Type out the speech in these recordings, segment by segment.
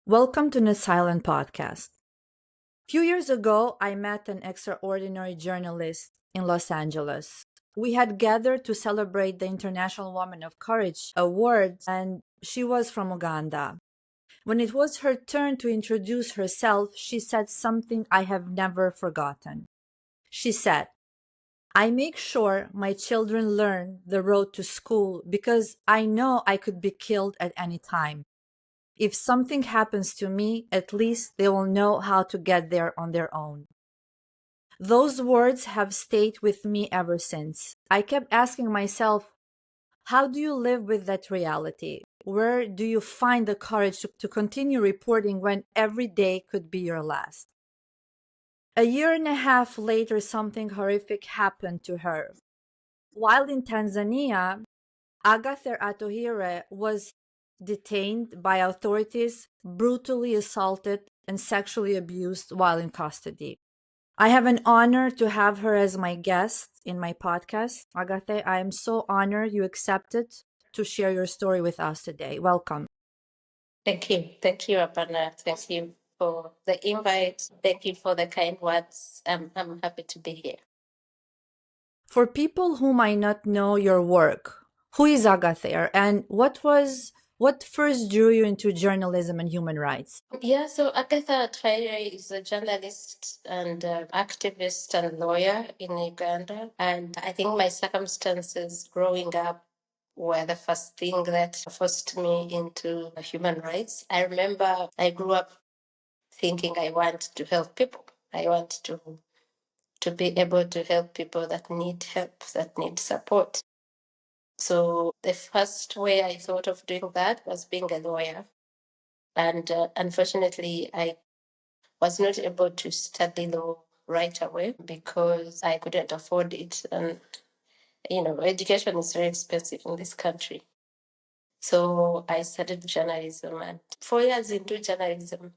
Welcome to the Silent Podcast. A few years ago, I met an extraordinary journalist in Los Angeles. We had gathered to celebrate the International Woman of Courage Awards, and she was from Uganda. When it was her turn to introduce herself, she said something I have never forgotten. She said, "I make sure my children learn the road to school because I know I could be killed at any time. If something happens to me, at least they will know how to get there on their own." Those words have stayed with me ever since. I kept asking myself, how do you live with that reality? Where do you find the courage to continue reporting when every day could be your last? A year and a half later, something horrific happened to her. While in Tanzania, Agather Atuhaire was detained by authorities, brutally assaulted, and sexually abused while in custody. I have an honor to have her as my guest in my podcast. Agathe, I am so honored you accepted to share your story with us today. Welcome. Thank you. Thank you, Arbana. Thank you for the invite. Thank you for the kind words. I'm happy to be here. For people who might not know your work, who is Agather and what first drew you into journalism and human rights? Yeah, so Agather Atuhaire is a journalist and activist and lawyer in Uganda. And I think my circumstances growing up were the first thing that forced me into human rights. I remember I grew up thinking I want to help people. I want to be able to help people that need help, that need support. So the first way I thought of doing that was being a lawyer. And unfortunately, I was not able to study law right away because I couldn't afford it. And, education is very expensive in this country. So I studied journalism. And 4 years into journalism,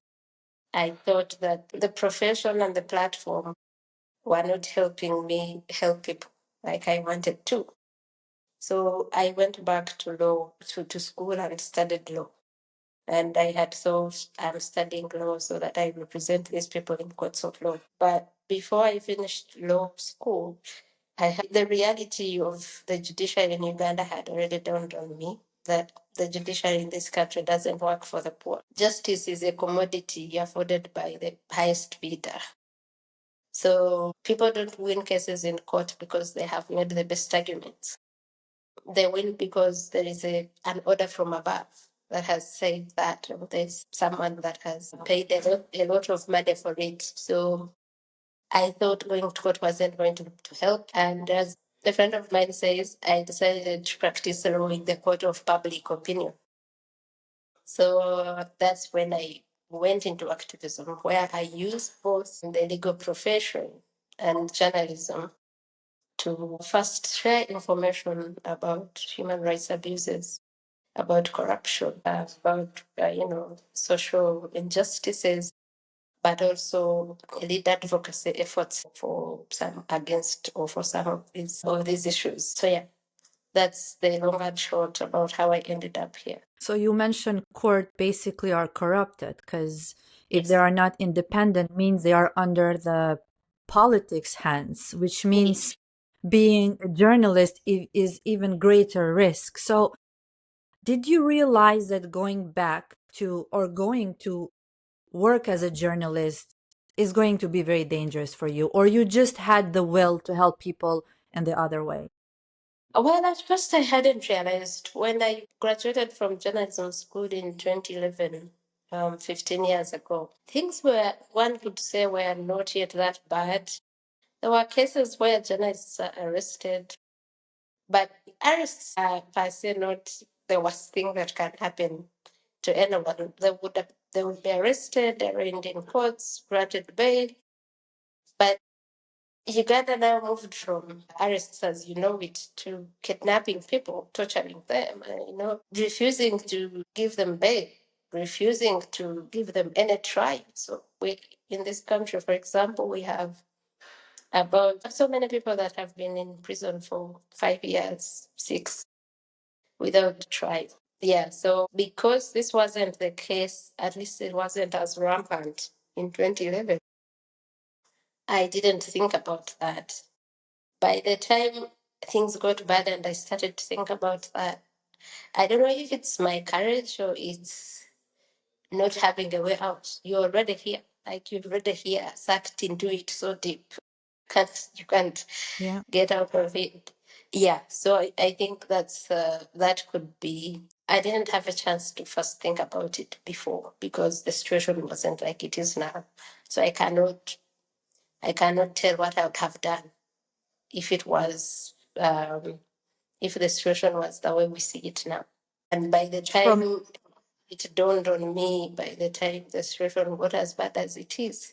I thought that the profession and the platform were not helping me help people like I wanted to. So I went back to law, to school and studied law. And I had thought I'm studying law so that I represent these people in courts of law. But before I finished law school, the reality of the judiciary in Uganda had already dawned on me that the judiciary in this country doesn't work for the poor. Justice is a commodity afforded by the highest bidder. So people don't win cases in court because they have made the best arguments. They win because there is an order from above that has said that there's someone that has paid a lot of money for it. So I thought going to court wasn't going to help. And as a friend of mine says, I decided to practice law in the court of public opinion. So that's when I went into activism, where I used both the legal profession and journalism to first share information about human rights abuses, about corruption, about social injustices, but also lead advocacy efforts for some against or for some of these issues. So yeah, that's the long and short about how I ended up here. So you mentioned court basically are corrupted because if Yes. they are not independent means they are under the politics hands, which means being a journalist is even greater risk. So did you realize that going to work as a journalist is going to be very dangerous for you, or you just had the will to help people in the other way? Well, at first I hadn't realized. When I graduated from journalism school in 2011, 15 years ago, things were, one could say, were not yet that bad. There were cases where journalists are arrested, but arrests are per se not the worst thing that can happen to anyone. They would be arrested, arraigned in courts, granted bail. But Uganda now moved from arrests as you know it to kidnapping people, torturing them, refusing to give them bail, refusing to give them any trial. So we in this country, for example, we have about so many people that have been in prison for 5 years, 6, without trial. Yeah, so because this wasn't the case, at least it wasn't as rampant in 2011, I didn't think about that. By the time things got bad and I started to think about that, I don't know if it's my courage or it's not having a way out. You're already here. Like you're already here, sucked into it so deep. You can't Yeah. get out of it. Yeah. So I think that could be. I didn't have a chance to first think about it before because the situation wasn't like it is now. So I cannot tell what I would have done if it was if the situation was the way we see it now. And by the From time it dawned on me, by the time the situation got as bad as it is,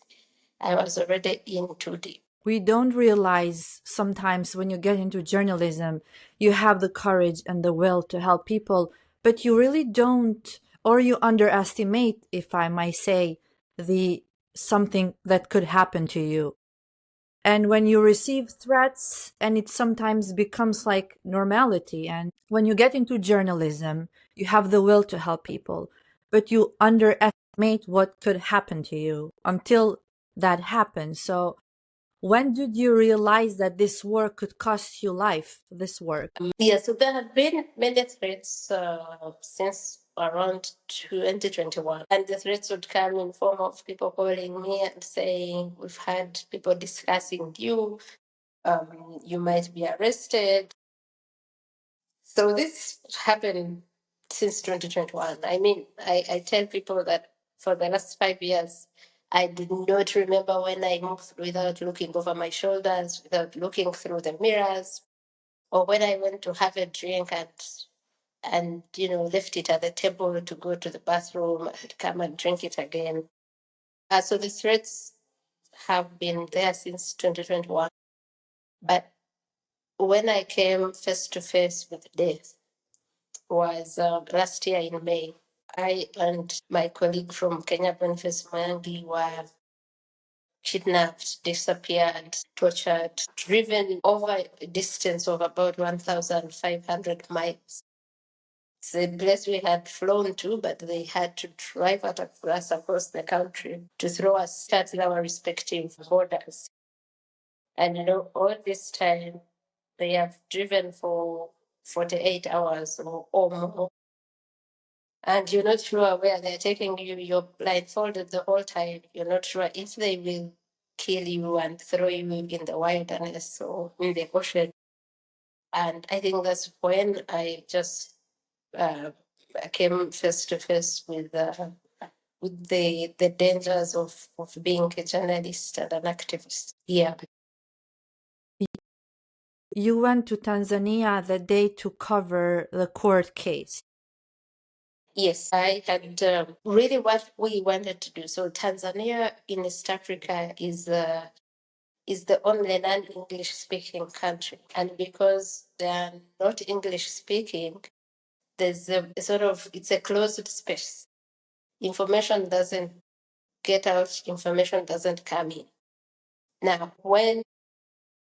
I was already in too deep. we don't realize sometimes when you get into journalism, you have the courage and the will to help people, but you really don't, or you underestimate, if I might say, the something that could happen to you. And when you receive threats, and it sometimes becomes like normality. And when you get into journalism, you have the will to help people, but you underestimate what could happen to you until that happens. So when did you realize that this work could cost you life, this work? Yeah, so there have been many threats since around 2021, and the threats would come in form of people calling me and saying, "We've had people discussing you. You might be arrested." So this happened since 2021. I mean, I tell people that for the last 5 years, I do not remember when I moved without looking over my shoulders, without looking through the mirrors, or when I went to have a drink and left it at the table to go to the bathroom and come and drink it again. So the threats have been there since 2021. But when I came face to face with death was last year in May. I and my colleague from Kenya, Boniface Mwangi, were kidnapped, disappeared, tortured, driven over a distance of about 1,500 miles. It's a place we had flown to, but they had to drive us across the country to throw us at our respective borders. And all this time, they have driven for 48 hours or more. And you're not sure where they're taking you. You're blindfolded the whole time. You're not sure if they will kill you and throw you in the wilderness or in the ocean. And I think that's when I just uh, came face to face with the dangers of being a journalist and an activist. Yeah. You went to Tanzania the day to cover the court case. Yes, I had really what we wanted to do. So Tanzania in East Africa is the only non-English speaking country, and because they are not English speaking, there's a sort of it's a closed space. Information doesn't get out. Information doesn't come in. Now, when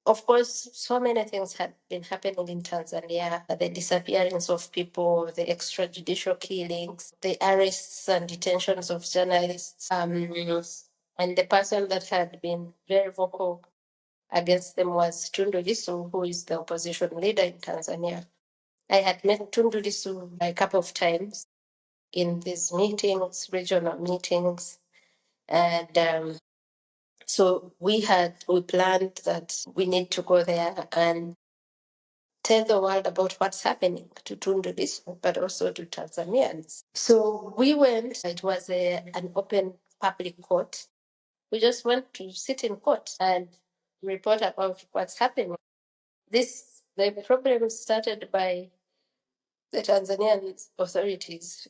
of course, so many things had been happening in Tanzania, the disappearance of people, the extrajudicial killings, the arrests and detentions of journalists, and the person that had been very vocal against them was Tundu Lissu, who is the opposition leader in Tanzania. I had met Tundu Lissu a couple of times in these meetings, regional meetings, and so we planned that we need to go there and tell the world about what's happening to Tundu Lissu, but also to Tanzanians. So we went. It was an open public court. We just went to sit in court and report about what's happening. The problem started by the Tanzanian authorities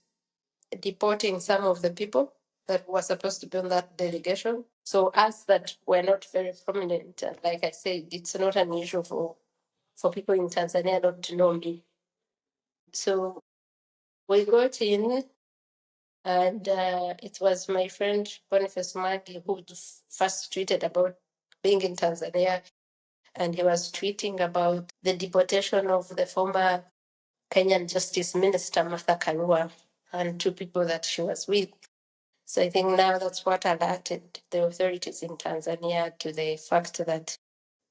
deporting some of the people that were supposed to be on that delegation. So us that were not very prominent, like I said, it's not unusual for people in Tanzania not to know me. So we got in, and it was my friend Boniface Mwangi who first tweeted about being in Tanzania, and he was tweeting about the deportation of the former Kenyan Justice Minister Martha Karua and two people that she was with. So I think now that's what alerted the authorities in Tanzania to the fact that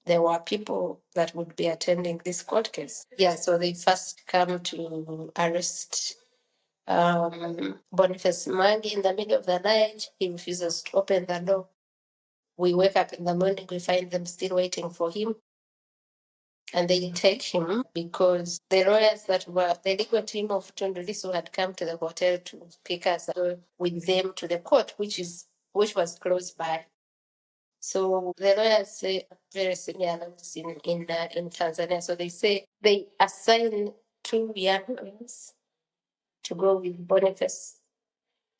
there were people that would be attending this court case. Yeah, so they first come to arrest Boniface Mangi in the middle of the night. He refuses to open the door. We wake up in the morning, we find them still waiting for him. And they take him because the lawyers that were the legal team of Tundu Lissu had come to the hotel to pick us up with them to the court, which was close by. So the lawyers say very similar laws in Tanzania. So they say they assign two young lawyers to go with Boniface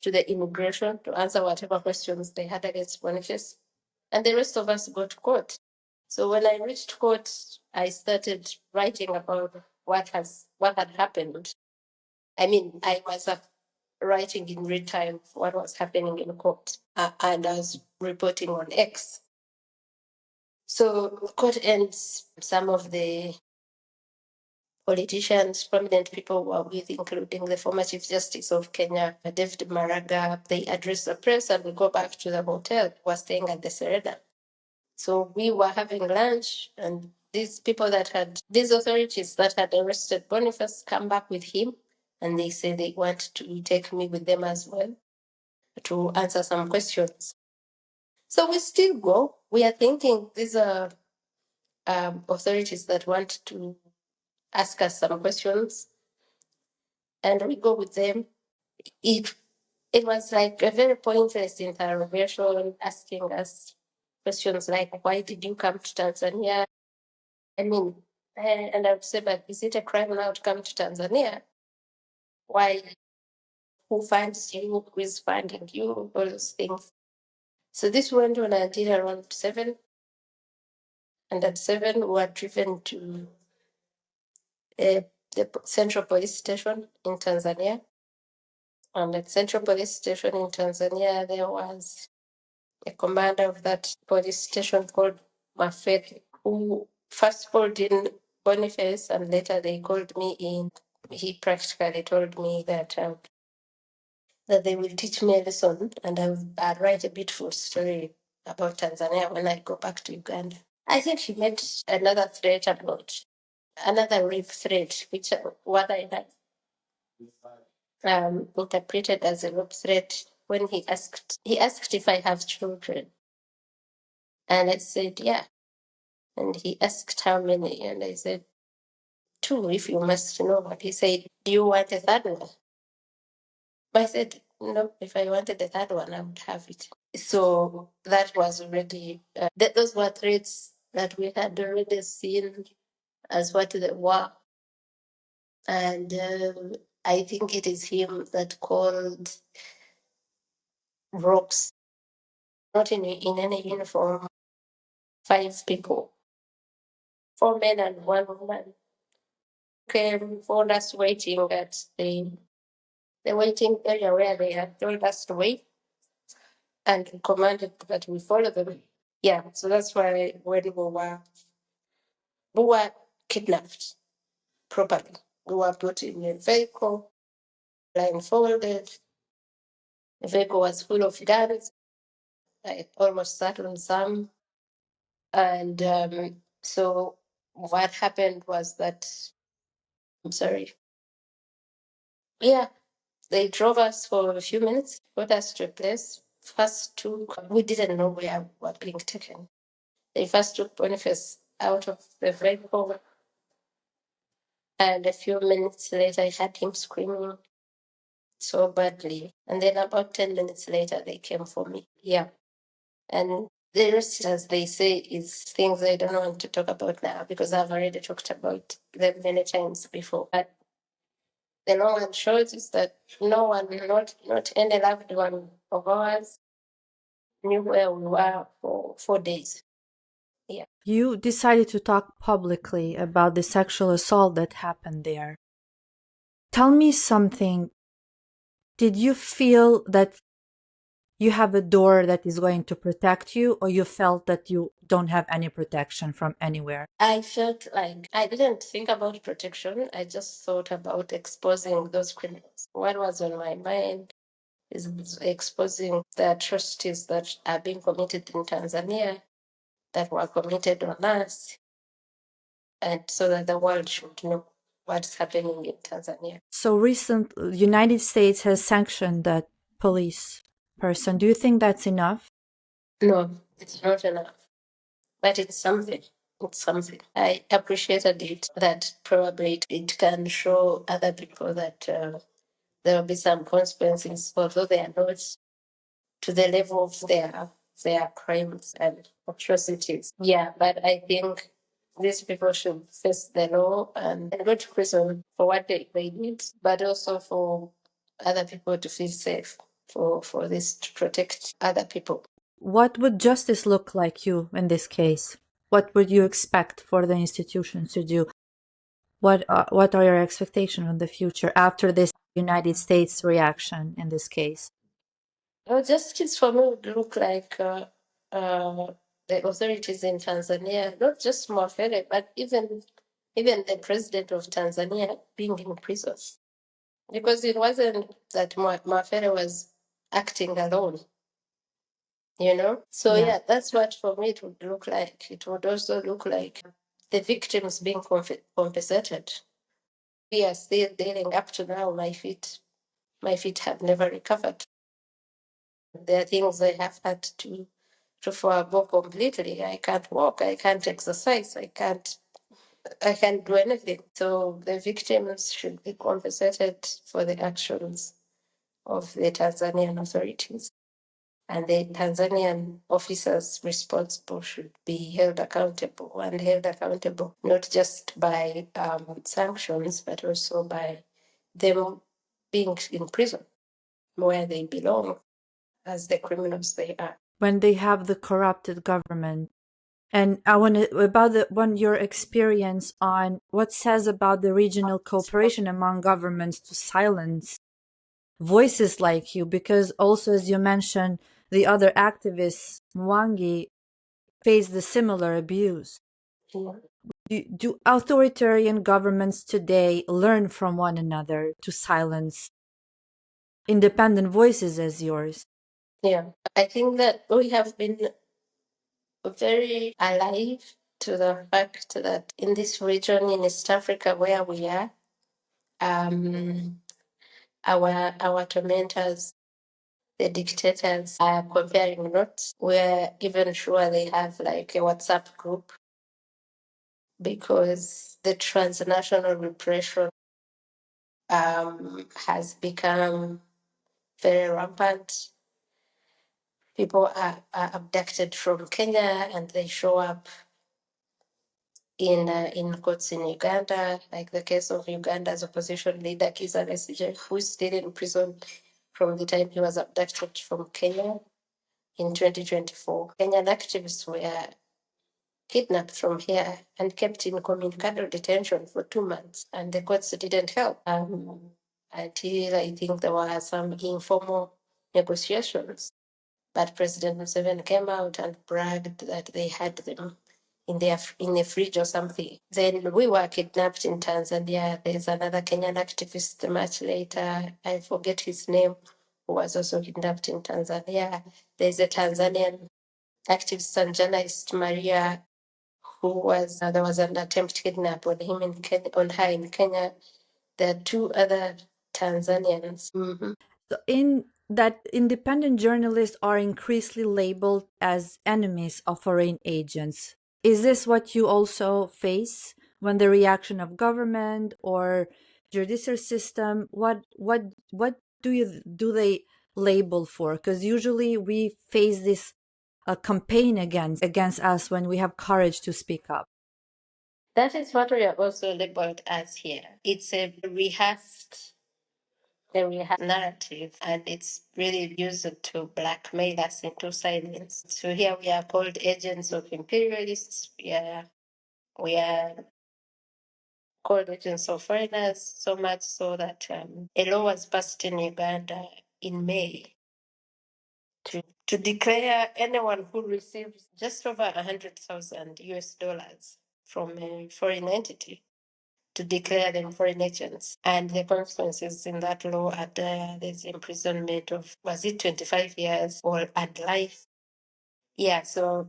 to the immigration to answer whatever questions they had against Boniface, and the rest of us go to court. So when I reached court, I started writing about what had happened. I mean, I was writing in real time what was happening in court, and I was reporting on X. So the court ends. Some of the politicians, prominent people were with, including the former Chief Justice of Kenya, David Maraga. They addressed the press and we go back to the hotel. We were staying at the Serena. So we were having lunch, and these authorities that had arrested Boniface come back with him, and they say they want to take me with them as well to answer some questions. So we still go. We are thinking these are authorities that want to ask us some questions, and we go with them. It was like a very pointless interrogation, asking us questions like, why did you come to Tanzania? I mean, and I would say, but is it a crime now to come to Tanzania? Why? Who funds you? Who is funding you? All those things. So this went on until around 7. And at 7, we were driven to the Central Police Station in Tanzania. And at Central Police Station in Tanzania, there was a commander of that police station called Mafed, who first called in Boniface and later they called me in. He practically told me that they will teach me a lesson and I'll write a beautiful story about Tanzania when I go back to Uganda. I think he made another threat about another rape threat, which what I had interpreted as a rape threat when he asked if I have children, and I said yeah, and he asked how many, and I said 2, if you must know. But he said, do you want a third one? I said no. If I wanted the third one, I would have it. So that was already those were threats that we had already seen as what they were, and I think it is him that called rocks, not in any uniform, 5 people, 4 men and 1 woman, came for us waiting at the waiting area where they had told us to wait and commanded that we follow them. Yeah, so that's why when we were kidnapped properly. We were put in a vehicle, blindfolded. The vehicle was full of guns. I almost sat on some. And so what happened was that, I'm sorry. Yeah, they drove us for a few minutes, got us to a place. We didn't know where we were being taken. They first took Boniface out of the vehicle, and a few minutes later, I had him screaming so badly. And then about 10 minutes later, they came for me. Yeah. And the rest, as they say, is things I don't want to talk about now because I've already talked about them many times before. But the long and short is that no one, not any loved one of ours, knew where we were for 4 days. Yeah. You decided to talk publicly about the sexual assault that happened there. Tell me something. Did you feel that you have a door that is going to protect you, or you felt that you don't have any protection from anywhere? I felt like I didn't think about protection. I just thought about exposing those criminals. What was on my mind is exposing the atrocities that are being committed in Tanzania, that were committed on us, and so that the world should know what's happening in Tanzania. So recent, United States has sanctioned that police person. Do you think that's enough? No, it's not enough, but it's something. It's something. I appreciated it that probably it can show other people that there will be some consequences, although they are not to the level of their crimes and atrocities. Yeah, but I think these people should face the law and go to prison for what they did, but also for other people to feel safe, for this to protect other people. What would justice look like you in this case? What would you expect for the institutions to do? What are your expectations in the future after this United States reaction in this case? Well, justice for me would look like the authorities in Tanzania, not just Mwafere, but even the president of Tanzania being in prison. Because it wasn't that Mwafere was acting alone, you know? So, Yeah. yeah, that's what for me it would look like. It would also look like the victims being compensated. We are still dealing up to now. My feet have never recovered. There are things I have had to forego completely. I can't walk, I can't exercise, I can't do anything. So the victims should be compensated for the actions of the Tanzanian authorities. And the Tanzanian officers responsible should be held accountable, and held accountable not just by sanctions, but also by them being in prison where they belong as the criminals they are. When they have the corrupted government. And I want to about your experience on what says about the regional cooperation among governments to silence voices like you, because also, as you mentioned, the other activists, Mwangi, face the similar abuse. Do authoritarian governments today learn from one another to silence independent voices as yours? Yeah, I think that we have been very alive to the fact that in this region in East Africa where we are, um, our tormentors, the dictators, are comparing notes. We're even sure they have like a WhatsApp group because the transnational repression has become very rampant. People are abducted from Kenya and they show up in courts in Uganda, like the case of Uganda's opposition leader Xharra, who is still in prison from the time he was abducted from Kenya in 2024. Kenyan activists were kidnapped from here and kept in communicado detention for 2 months, and the courts didn't help until I think there were some informal negotiations. But President Museveni came out and bragged that they had them in a fridge or something. Then we were kidnapped in Tanzania. There's another Kenyan activist much later, I forget his name, who was also kidnapped in Tanzania. There's a Tanzanian activist and journalist, Maria, who was there was an attempt kidnap on him on her in Kenya. There are two other Tanzanians. So in that, independent journalists are increasingly labeled as enemies of foreign agents. Is this what you also face when the reaction of government or judicial system? What do they label for? Because usually we face this campaign against us when we have courage to speak up. That is what we are also labeled as here. It's a rehearsed narrative, and it's really used to blackmail us into silence. So here we are called agents of imperialists. We are called agents of foreigners, so much so that a law was passed in Uganda in May to declare anyone who receives just over $100,000 from a foreign entity, to declare them foreign agents. And the consequences in that law are dire. There's imprisonment of, was it 25 years or and life? Yeah, so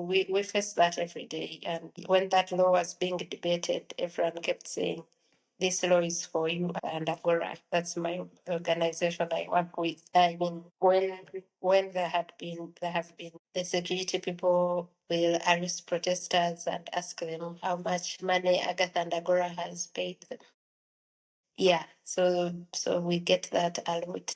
we face that every day. And when that law was being debated, everyone kept saying, this law is for you and Agora. That's my organization I work with. I mean, when there have been the security people will arrest protesters and ask them how much money Agatha and Agora has paid them. Yeah, so we get that a lot.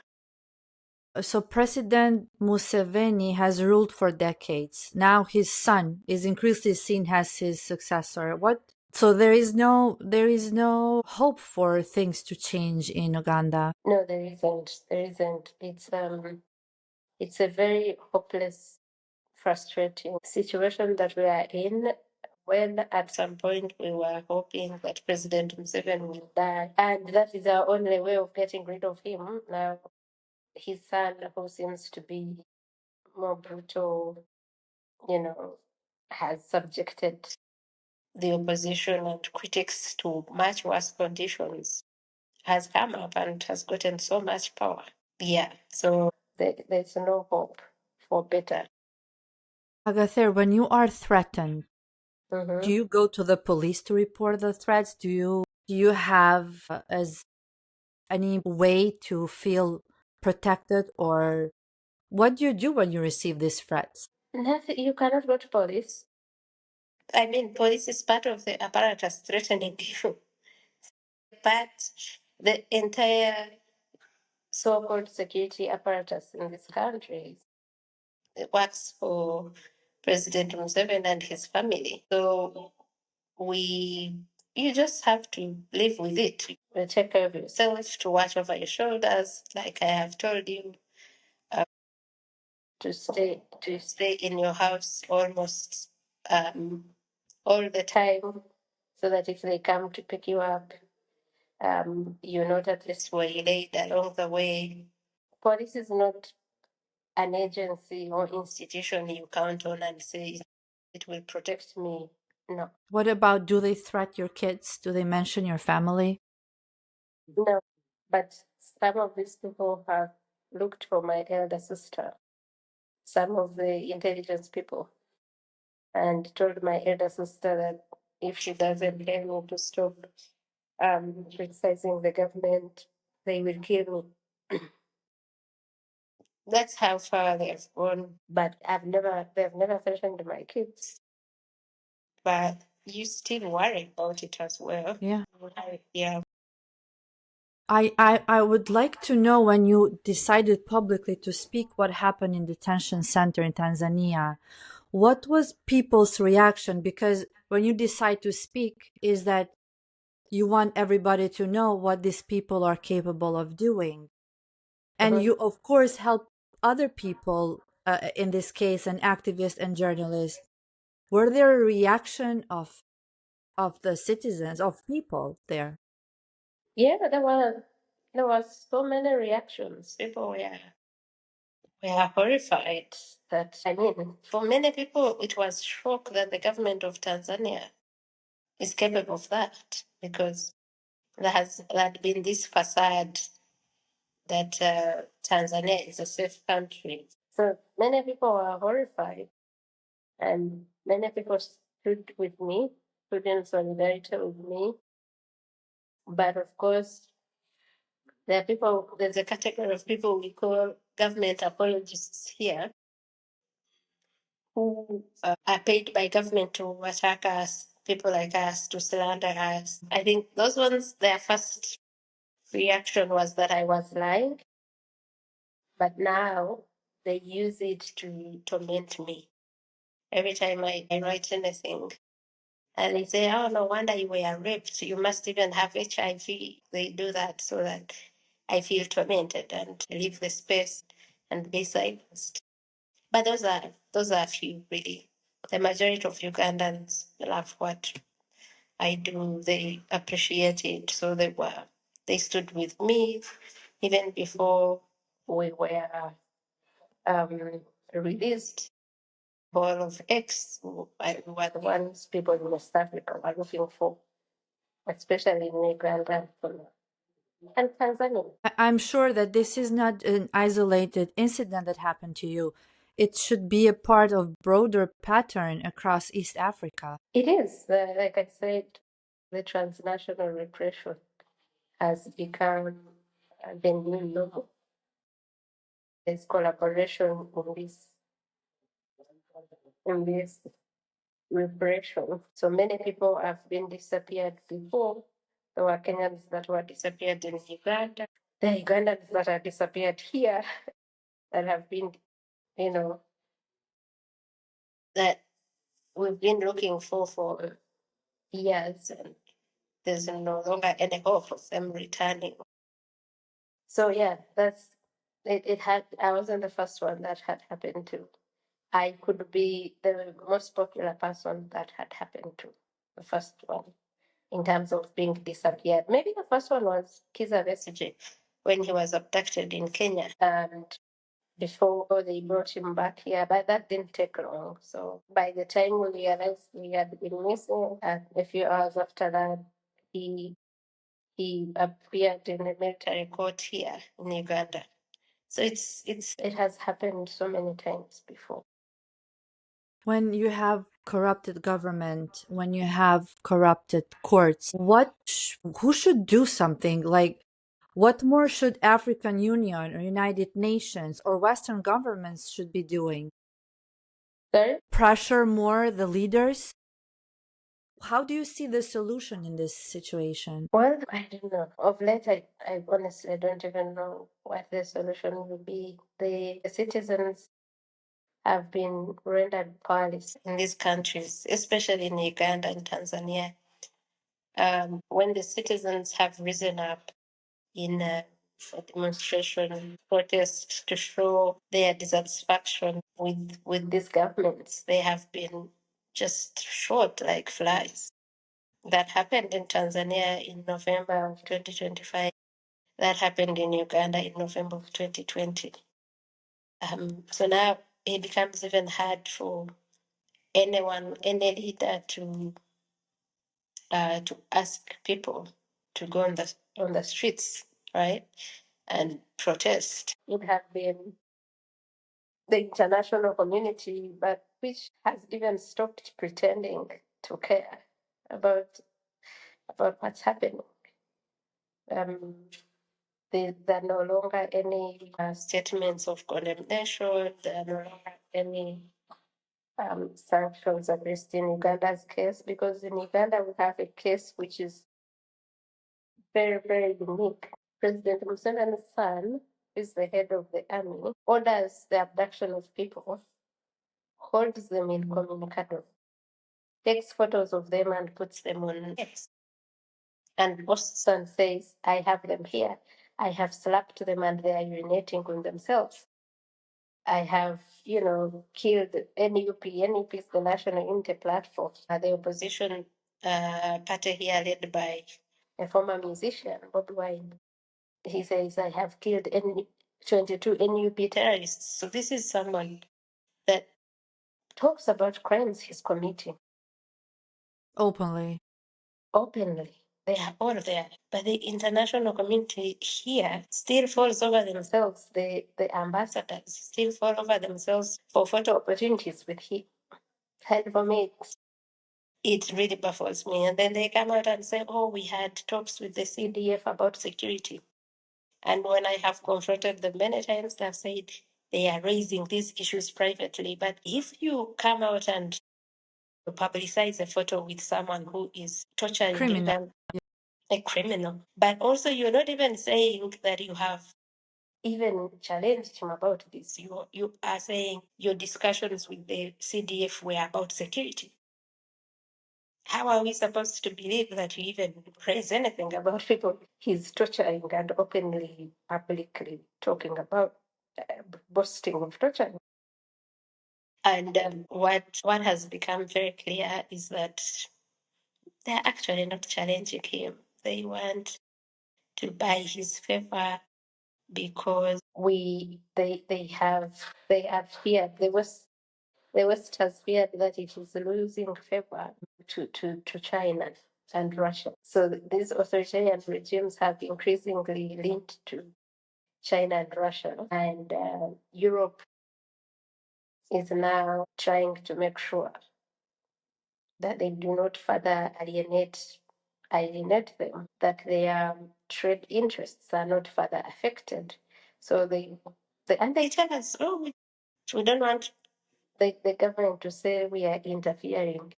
So President Museveni has ruled for decades. Now his son is increasingly seen as his successor. So there is no hope for things to change in Uganda. No, there isn't. There isn't. It's a very hopeless, frustrating situation that we are in. When at some point we were hoping that President Museveni will die, and that is our only way of getting rid of him. Now, his son, who seems to be more brutal, has subjected the opposition and critics to much worse conditions, has come up and has gotten so much power. Yeah, so there's no hope for better. Agatha, when you are threatened, Mm-hmm. do you go to the police to report the threats? Do you have as any way to feel protected, or what do you do when you receive these threats? Nothing. You cannot go to police. I mean, police is part of the apparatus threatening you, but the entire so-called security apparatus in this country, it works for President Museveni and his family. So you just have to live with it. You take care of yourself, to watch over your shoulders, like I have told you, to stay in your house almost all the time, so that if they come to pick you up, you're not at least waylaid along the way. Police is not an agency or institution you count on and say it will protect me. No. What about, do they threat your kids? Do they mention your family? No. But some of these people have looked for my elder sister, some of the intelligence people, and told my elder sister that if she doesn't tell me to stop criticizing the government, they will kill me. That's how far they've gone. But they've never threatened my kids. But you still worry about it as well. Yeah. Yeah. I would like to know, when you decided publicly to speak what happened in detention center in Tanzania, what was people's reaction? Because when you decide to speak, is that you want everybody to know what these people are capable of doing. And you, of course, help other people, in this case, an activist and journalist. Were there a reaction of the citizens, of people there? Yeah, there was so many reactions. People were horrified. That, I mean, for many people it was shock that the government of Tanzania is capable of that, because there had been this facade that Tanzania is a safe country. So many people were horrified, and many people stood with me, stood in solidarity with me. But of course, there's a category of people we call government apologists here, who are paid by government to attack us, people like us, to slander us. I think those ones, their first reaction was that I was lying, but now they use it to torment me. Every time I write anything, and they say, oh, no wonder you were raped. You must even have HIV. They do that so that I feel tormented and leave the space and be silenced. But those are a few, really. The majority of Ugandans love what I do. They appreciate it. So they stood with me even before we were released ball of X, were the ones people in West Africa are looking for, especially in Uganda and Tanzania. I'm sure that this is not an isolated incident that happened to you. It should be a part of broader pattern across East Africa. It is, like I said, the transnational repression has become the new normal. There's collaboration in this repression. So many people have been disappeared before. There were Kenyans that were disappeared in Uganda. The Ugandans that are disappeared here that have been, you know, that we've been looking for years, and there's no longer any hope of them returning. So yeah, that's it. It had. I wasn't the first one that had happened to. I could be the most popular person that had happened to. The first one in terms of being disappeared. Maybe the first one was Kizza Besigye when he was abducted in Kenya, and before they brought him back here, but that didn't take long. So by the time we realized we had been missing, a few hours after that, he he appeared in a military court here in Uganda. So it has happened so many times before. When you have corrupted government, when you have corrupted courts, who should do something? Like, what more should African Union or United Nations or Western governments should be doing? Sorry? Pressure more the leaders? How do you see the solution in this situation? Well, I don't know. Of late, I honestly don't even know what the solution will be. The citizens have been rendered powerless in these countries, especially in Uganda and Tanzania. When the citizens have risen up in a demonstration, protest to show their dissatisfaction with these governments, they have been just shot like flies. That happened in Tanzania in November of 2025. That happened in Uganda in November of 2020. So now it becomes even hard for any leader to ask people to go on the streets, right, and protest. It has been the international community, but which has even stopped pretending to care about what's happening. Um, there are no longer any statements of condemnation. There are no longer any sanctions against in Uganda's case, because in Uganda we have a case which is very, very unique. President Museveni's son is the head of the army, orders the abduction of people, holds them in communicado, takes photos of them and puts them on X, and posts and says, I have them here. I have slapped them and they are urinating on themselves. I have, killed NUP. NUP is the National Unity Platform, the opposition party here led by a former musician, Bob Wine. He says, I have killed 22 NUP terrorists. So this is someone that talks about crimes he's committing Openly. openly. They are all there. But the international community here still falls over themselves. The ambassadors still fall over themselves for photo opportunities with him. And for me, it really baffles me. And then they come out and say, oh, we had talks with the CDF about security. And when I have confronted them many times, they've said they are raising these issues privately. But if you come out and publicize a photo with someone who is torturing Criminal. Uganda, a criminal, but also you're not even saying that you have even challenged him about this. You are saying your discussions with the CDF were about security. How are we supposed to believe that you even raise anything about people he's torturing and openly, publicly talking about, boasting of torturing? And what has become very clear is that they're actually not challenging him. They want to buy his favor because they have feared the West has feared that it is losing favor to China and Russia. So these authoritarian regimes have increasingly linked to China and Russia, and Europe is now trying to make sure that they do not further alienate them, that their trade interests are not further affected. So and they tell us, oh, we don't want the government to say we are interfering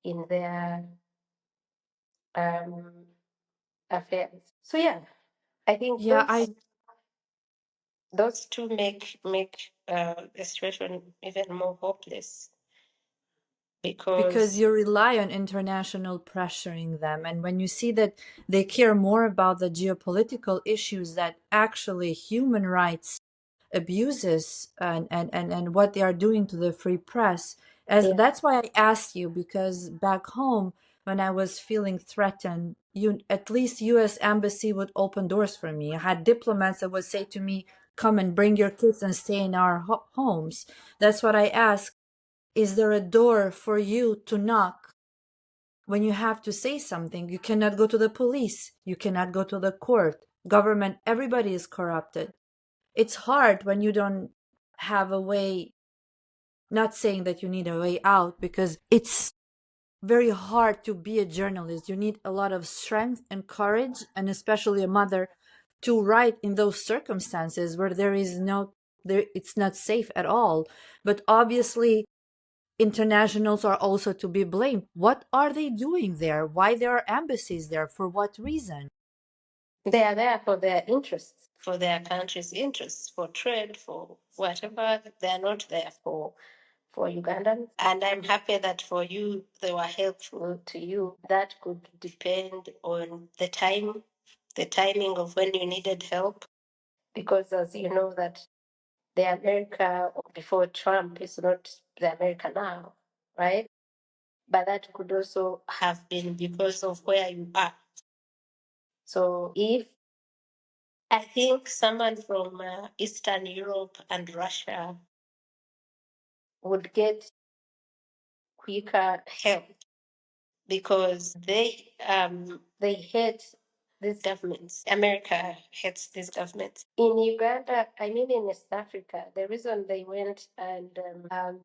in their um, affairs. So yeah, I think Yeah, I those two make the situation even more hopeless because because you rely on international pressuring them. And when you see that they care more about the geopolitical issues that actually human rights abuses and what they are doing to the free press, as yeah, that's why I asked you, because back home when I was feeling threatened, you at least US embassy would open doors for me. I had diplomats that would say to me, come and bring your kids and stay in our homes. That's what I asked. Is there a door for you to knock when you have to say something? You cannot go to the police. You cannot go to the court. Government, everybody is corrupted. It's hard when you don't have a way, not saying that you need a way out, because it's very hard to be a journalist. You need a lot of strength and courage, and especially a mother, to write in those circumstances where it's not safe at all. But obviously, internationals are also to be blamed. What are they doing there? Why there are embassies there? For what reason? they are there for their interests, for their country's interests, for trade, for whatever. They are not there for Ugandans. And I'm happy that for you, they were helpful to you. That could depend on the timing of when you needed help. Because as you know that the America before Trump is not the America now, right? But that could also have been because of where you are. So if I think someone from Eastern Europe and Russia would get quicker help because they hate these governments. America hates these governments. In Uganda, I mean in East Africa, the reason they went and,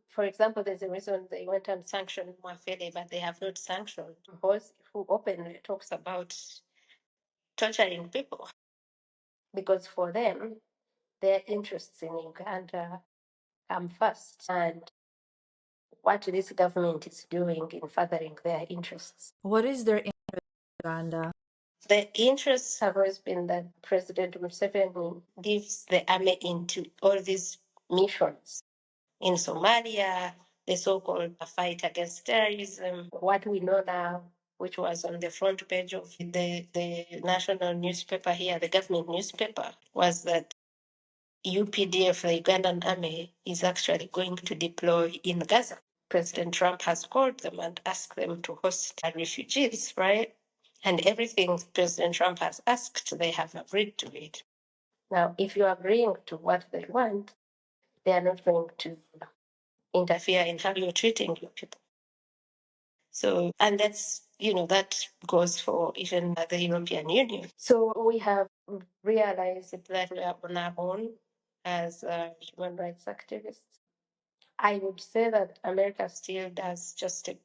for example, there's a reason they went and sanctioned Mwafele, but they have not sanctioned Mbosi, who openly talks about torturing people, because for them, their interests in Uganda come first, and what this government is doing in furthering their interests. What is their Uganda? The interests have always been that President Museveni gives the army into all these missions in Somalia, the so-called fight against terrorism. What we know now, which was on the front page of the national newspaper here, the government newspaper, was that UPDF, the Ugandan army, is actually going to deploy in Gaza. President Trump has called them and asked them to host refugees, right? And everything President Trump has asked, they have agreed to it. Now, if you're agreeing to what they want, they are not going to interfere in how you're treating your people. So, and that goes for even the European Union. So we have realized that we are on our own as human rights activists. I would say that America still does just a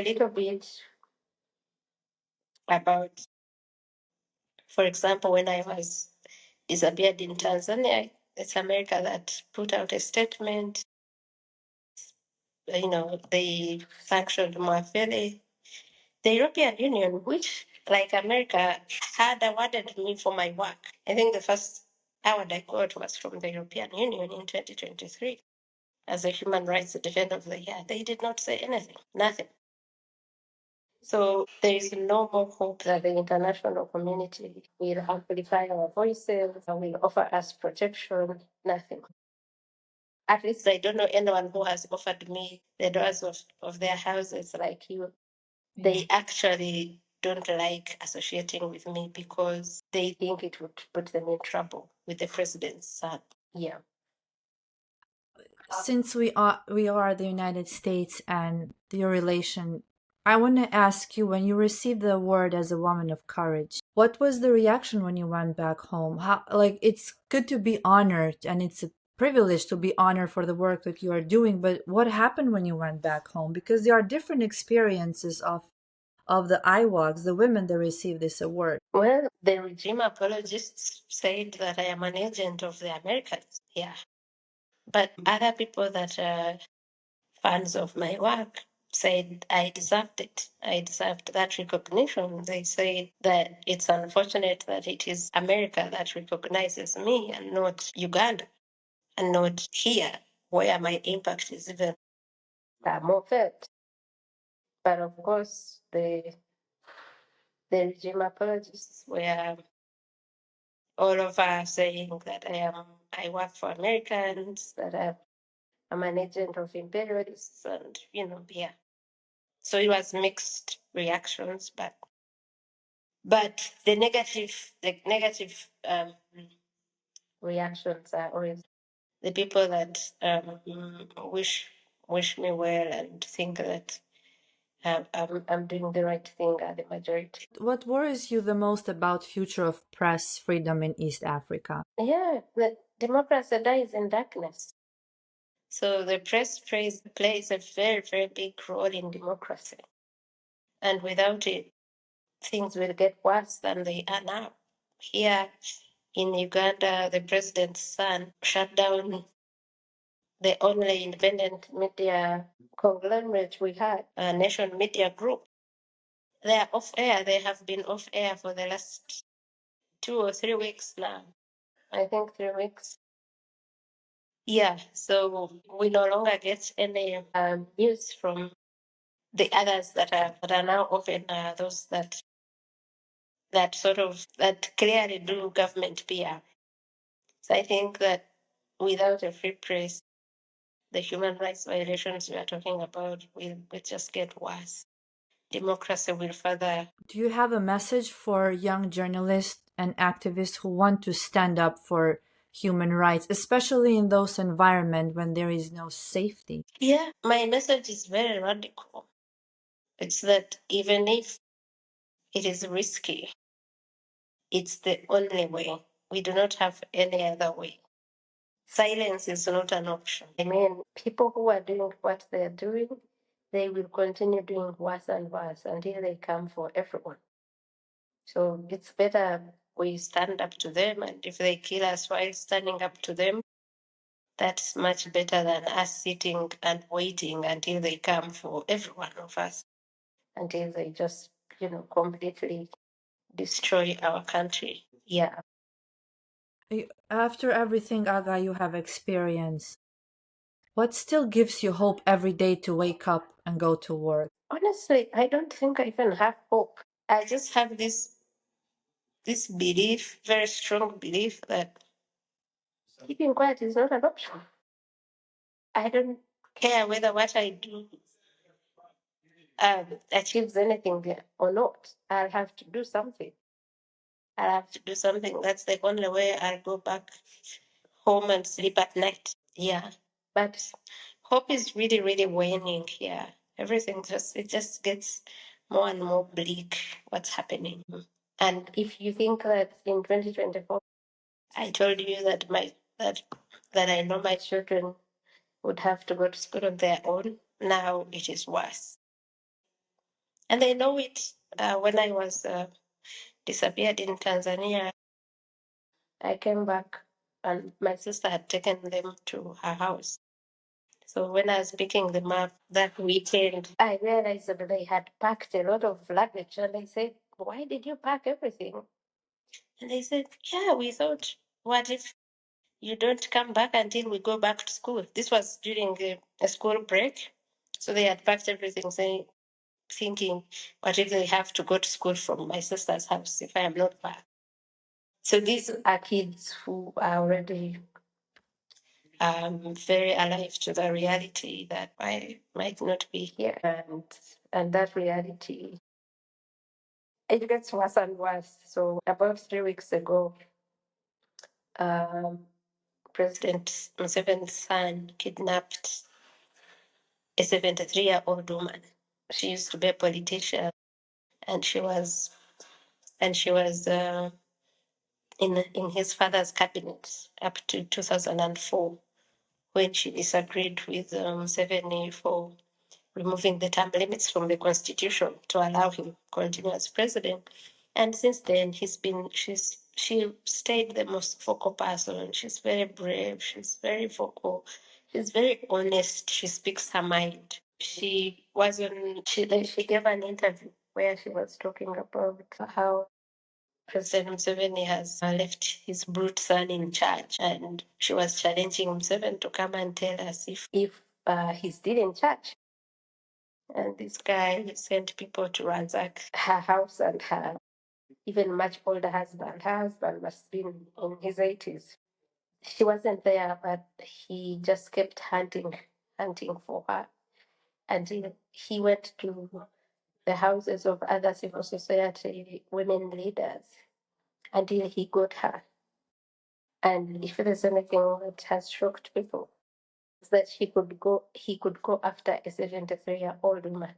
little bit about, for example, when I was disappeared in Tanzania, it's America that put out a statement. They sanctioned Mwafele. The European Union, which, like America, had awarded me for my work. I think the first award I got was from the European Union in 2023 as a human rights defender of the year. They did not say anything, nothing. So there is no more hope that the international community will amplify our voices, will offer us protection, nothing. At least I don't know anyone who has offered me the doors of their houses like you. Yeah. They actually don't like associating with me because they think it would put them in trouble with the president's son. Yeah. Since we are the United States and your relation, I want to ask you, when you received the award as a woman of courage, what was the reaction when you went back home? How, like, it's good to be honored and it's a privilege to be honored for the work that you are doing, but what happened when you went back home? Because there are different experiences of the IWOCs, the women that receive this award. Well, the regime apologists said that I am an agent of the Americans. Yeah. But other people that are fans of my work said I deserved it. I deserved that recognition. They said that it's unfortunate that it is America that recognizes me and not Uganda and not here, where my impact is even more felt. But of course, the regime apologists were all of us saying that I work for Americans, that I'm an agent of imperialists, and yeah. So it was mixed reactions, but the negative reactions are always the people that wish me well and think that I'm doing the right thing are the majority. What worries you the most about future of press freedom in East Africa? Yeah, the democracy dies in darkness. So the press plays a very, very big role in democracy. And without it, things will get worse than they are now. Here in Uganda, the president's son shut down the only independent media conglomerate we had, a Nation Media Group. They are off air. They have been off air for the last 2 or 3 weeks now. I think 3 weeks. Yeah, so we no longer get any news from the others that are now open. Those that clearly do government PR. So I think that without a free press, the human rights violations we are talking about will just get worse. Democracy will further. Do you have a message for young journalists and activists who want to stand up for human rights, especially in those environments when there is no safety? Yeah, my message is very radical. It's that even if it is risky, it's the only way. We do not have any other way. Silence is not an option. I mean, people who are doing what they're doing, they will continue doing worse and worse until they come for everyone. So it's better we stand up to them, and if they kill us while standing up to them, that's much better than us sitting and waiting until they come for every one of us, until they just, completely destroy our country. Yeah. After everything, Aga, you have experienced, what still gives you hope every day to wake up and go to work? Honestly, I don't think I even have hope. I just have this belief, very strong belief that keeping quiet is not an option. I don't care whether what I do achieves anything or not. I'll have to do something. I'll have to do something. That's the only way I'll go back home and sleep at night. Yeah. But hope is really, really waning here. Everything just gets more and more bleak what's happening. And if you think that in 2024, I told you that that I know my children would have to go to school on their own. Now it is worse. And I know it when I was disappeared in Tanzania. I came back and my sister had taken them to her house. So when I was picking them up that weekend, I realized that they had packed a lot of luggage. And I said, "Why did you pack everything?" And they said, "Yeah, we thought, what if you don't come back until we go back to school?" This was during a school break. So they had packed everything, saying, thinking, what if they have to go to school from my sister's house if I am not back? So these are kids who are already very alive to the reality that I might not be here, and that reality it gets worse and worse. So about 3 weeks ago, President Museveni's son kidnapped a 73-year-old woman. She used to be a politician, and she was in his father's cabinet up to 2004, when she disagreed with Museveni for removing the term limits from the constitution to allow him to continue as president. And since then, she stayed the most vocal person. She's very brave. She's very vocal. She's very honest. She speaks her mind. She wasn't. She gave an interview where she was talking about how President Museveni has left his brute son in charge, and she was challenging Museveni to come and tell us if he's still in charge. And this guy sent people to ransack her house and her even much older husband. Her husband must have been in his 80s. She wasn't there, but he just kept hunting for her until he went to the houses of other civil society women leaders until he got her. And if there's anything that has shocked people, is that he could go after a 73-year-old woman.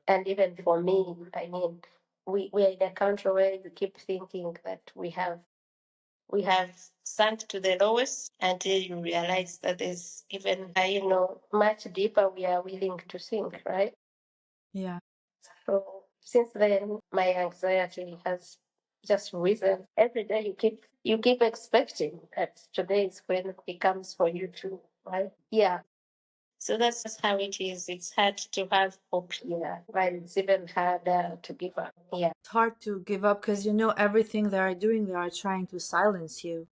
And even for me, I mean, we're in a country where you keep thinking that we have sunk to the lowest until you realize that there's even much deeper we are willing to sink, right? Yeah. So since then, my anxiety has just risen. Every day you keep expecting that today is when it comes for you too, right? Yeah. So that's how it is. It's hard to have hope here, but it's even harder to give up. Yeah. It's hard to give up because you know everything they are doing, they are trying to silence you.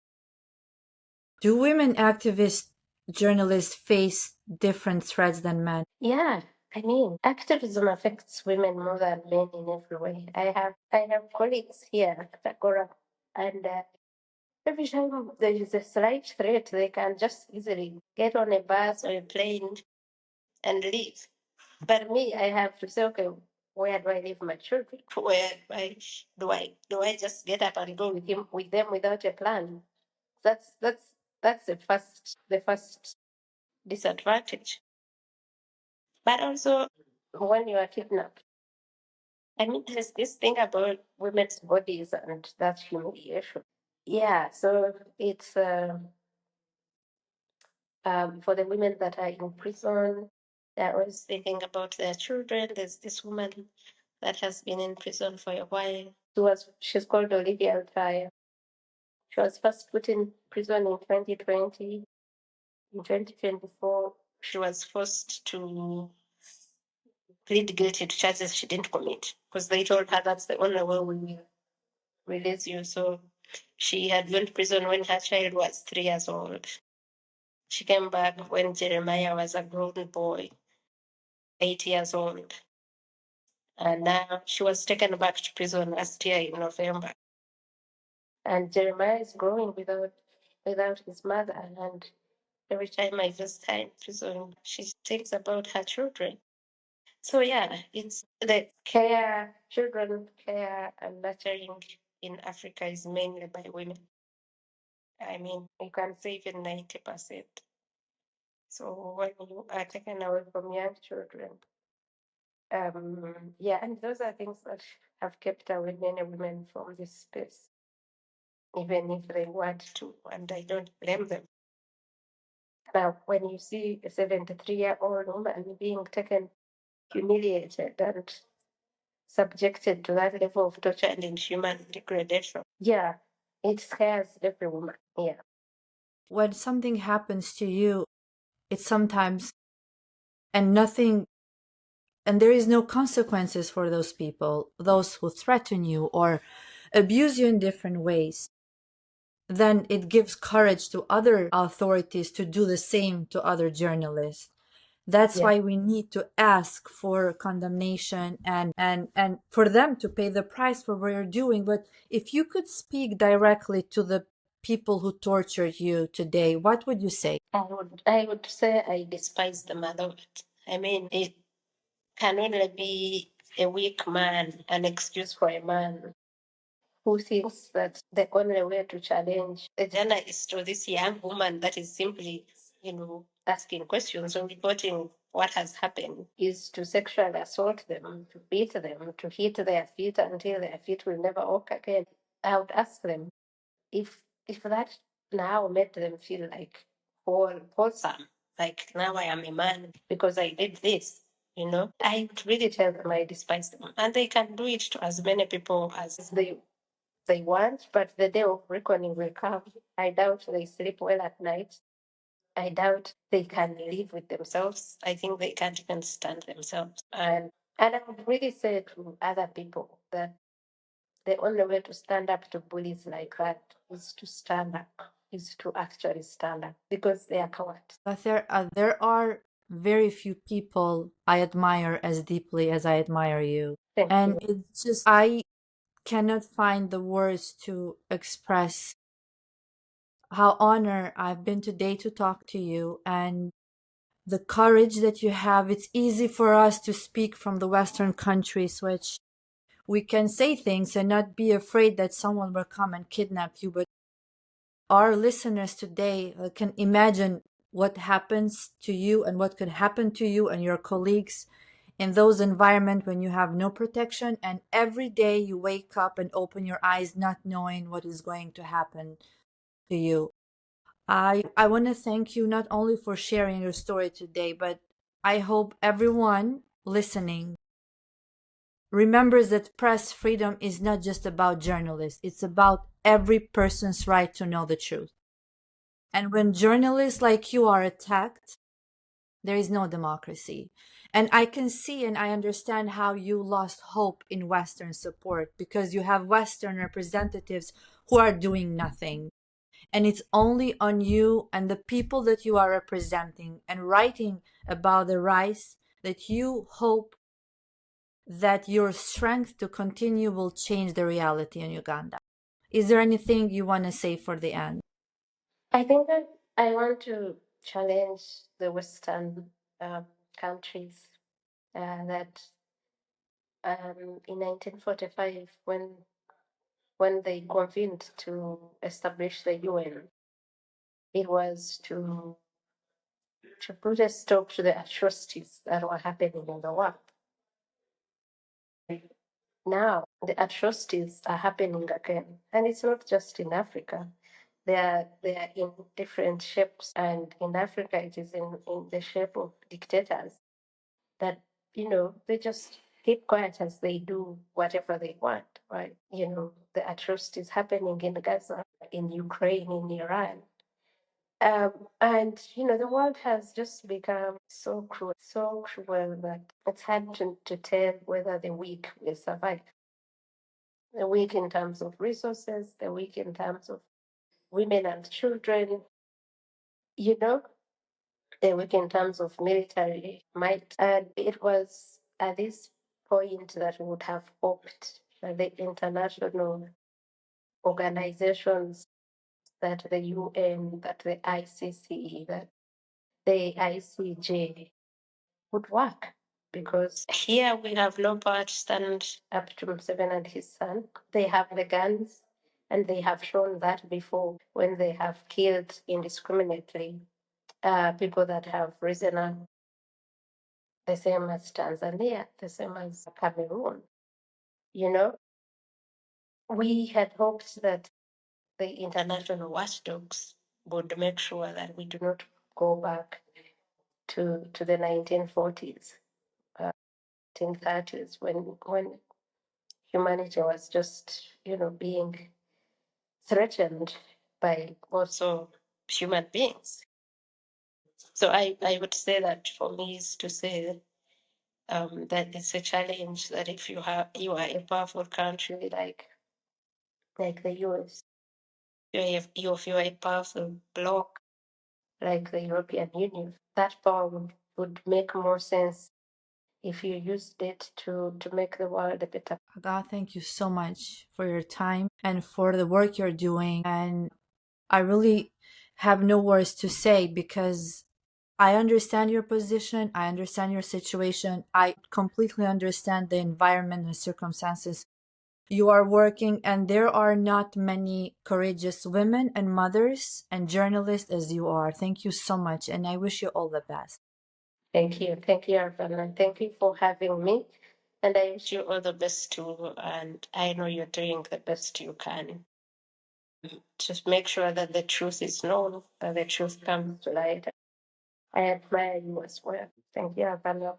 Do women activist journalists face different threats than men? Yeah. I mean, activism affects women more than men in every way. I have colleagues here at Agora, and every time there is a slight threat, they can just easily get on a bus or a plane and leave. But me, I have to say, okay, where do I leave my children? Where do I just get up and go with them without a plan? That's the first disadvantage. But also, when you are kidnapped, I mean, there's this thing about women's bodies and that humiliation. Yeah, so it's for the women that are in prison, they're always thinking about their children. There's this woman that has been in prison for a while. She's called Olivia Authoire. She was first put in prison in 2020. In 2024, she was forced to plead guilty to charges she didn't commit because they told her that's the only way we will release you. So she had went to prison when her child was 3 years old. She came back when Jeremiah was a grown boy, 8 years old. And now she was taken back to prison last year in November. And Jeremiah is growing without his mother. And every time I visit her in prison, she thinks about her children. So yeah, it's the children care and nurturing in Africa is mainly by women. I mean, you can say even 90%. So when you are taken away from young children, yeah, and those are things that have kept away many women from this space, even if they want to, and I don't blame them. Now, when you see a 73-year-old woman being taken, humiliated, and subjected to that level of torture and inhuman degradation, yeah, it scares every woman. Yeah. When something happens to you, it's sometimes, and nothing, and there is no consequences for those people, those who threaten you or abuse you in different ways, then it gives courage to other authorities to do the same to other journalists. That's Yeah. why we need to ask for condemnation and for them to pay the price for what you're doing. But if you could speak directly to the people who tortured you today, what would you say? I would say I despise the mother of it. I mean, it can only be a weak man, an excuse for a man who thinks that the only way to challenge a journalist or this young woman that is simply, asking questions or reporting what has happened is to sexually assault them, to beat them, to hit their feet until their feet will never walk again. I would ask them if that now made them feel like wholesome, like now I am a man because I did this, I really tell them I despise them. And they can do it to as many people as they want, but the day of reckoning will come. I doubt they sleep well at night. I doubt they can live with themselves. I think they can't even stand themselves. And I would really say to other people that the only way to stand up to bullies like that is to stand up, is to actually stand up because they are cowards. But there are very few people I admire as deeply as I admire you. Thank And you. it's just, I cannot find the words to express how honored I've been today to talk to you and the courage that you have. It's easy for us to speak from the Western countries, which we can say things and not be afraid that someone will come and kidnap you. But our listeners today can imagine what happens to you and what could happen to you and your colleagues in those environments when you have no protection, and every day you wake up and open your eyes not knowing what is going to happen to you. I want to thank you not only for sharing your story today, but I hope everyone listening remembers that press freedom is not just about journalists. It's about every person's right to know the truth. And when journalists like you are attacked, there is no democracy. And I can see and I understand how you lost hope in Western support because you have Western representatives who are doing nothing. And it's only on you and the people that you are representing and writing about the rights that you hope that your strength to continue will change the reality in Uganda. Is there anything you want to say for the end? I think that I want to challenge the Western countries that in 1945, when they convened to establish the UN, it was to put a stop to the atrocities that were happening in the world. Now the atrocities are happening again, and it's not just in Africa. They are in different shapes, and in Africa it is in the shape of dictators that they just keep quiet as they do whatever they want, right? The atrocities happening in Gaza, in Ukraine, in Iran. And the world has just become so cruel that it's hard to tell whether the weak will survive. The weak in terms of resources, the weak in terms of women and children, you know, the weak in terms of military might. And it was at this point that we would have hoped that the international organizations, that the UN, that the ICC, that the ICJ would work. Because here we have no power to stand up to Museveni and his son. They have the guns, and they have shown that before when they have killed indiscriminately people that have risen up, the same as Tanzania, the same as Cameroon. We had hoped that the international watchdogs would make sure that we do not go back to the 1940s, 1930s, when humanity was just, being threatened by also human beings. So I would say that for me is to say that it's a challenge that if you are a powerful country like the US, if you're a powerful bloc like the European Union, that power would make more sense if you used it to make the world a better. God, thank you so much for your time and for the work you're doing. And I really have no words to say because I understand your position. I understand your situation. I completely understand the environment and circumstances you are working, and there are not many courageous women and mothers and journalists as you are. Thank you so much, and I wish you all the best. Thank you. Thank you, Arbana. Thank you for having me. And I wish you all the best too. And I know you're doing the best you can. Just make sure that the truth is known, that the truth comes to light. I admire you as well. Thank you, Arbana.